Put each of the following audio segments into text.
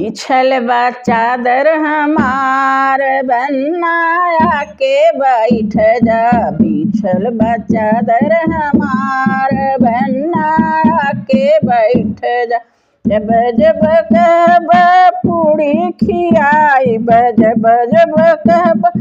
बिछल बा चादर हमार बनाया के बैठ जा। बिछल बा चादर हमार बनाया के बैठ जा। जब जब कहब पूरी खियाइब, जब जब कहब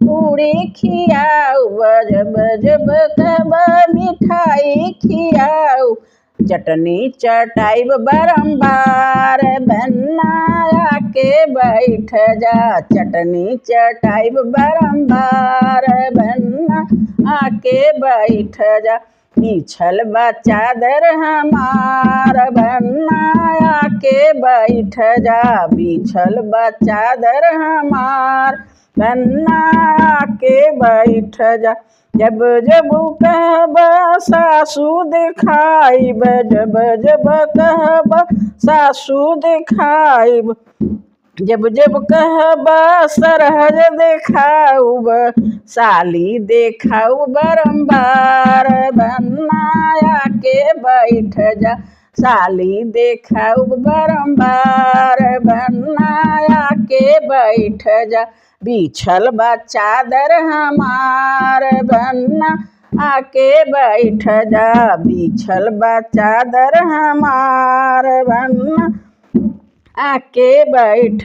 पूरी खियाऊ, जब जब कहब मिठाई खियाऊ। चटनी चटाइब बारंबार बनाया के बैठ जा। चटनी चटाइब बारंबार बना के बैठ जा। बिछल बा चादर हमार बनाया के बैठ जा। बिछल बा चादर हमार बनाया के बैठ जा। जब जब कहब सासू दिखाइब, जब जब कहब सासू दिखाइब। जब जब कहब सरहज देखाऊब, साली देखाऊ बारंबार बनाया के बैठ जा। साली देखाऊ बारंबार बनाया के बैठ जा। बिछल बा चादर हमार बना आके बैठ जा। बिछल बा चादर हमार बना आके बैठ।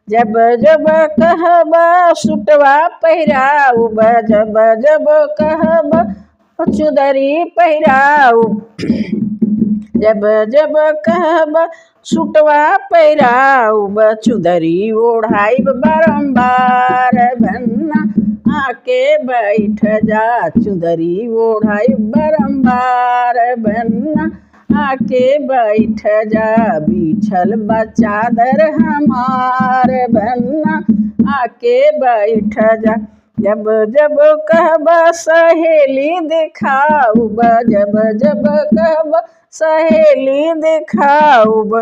जब जब कहब सुटवा पहिराऊब, जब जब कहब चुदरी पहिराऊब। जब जब कहब सुटवा पहिराऊब, चुदरी ओढ़ाइब बारंबार बना आके बैठ जा। चुदरी ओढ़ाइब बारंबार बना आके बैठ जा। बिछल बा चादर हमार बना आके बैठ जा। जब जब कहब सहेली दिखाऊब, जब जब कहब सहेली दिखाऊब।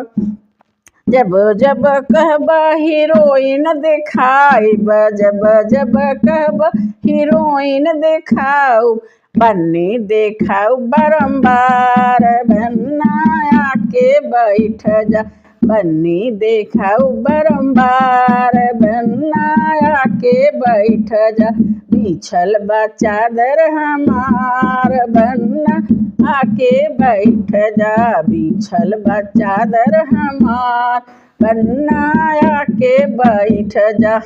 जब जब कहब हीरोइन दिखाइब, जब जब कहब हीरोइन दिखाऊ। बन्नी देखाऊ बारंबार बनाया के बैठ जा। बन्नी देखाऊ बारंबार बनाया के बैठ जा। बिछल बा चादर हमार बना आके बैठ जा। बिछल बा चादर हमार बनाया के बैठ जा।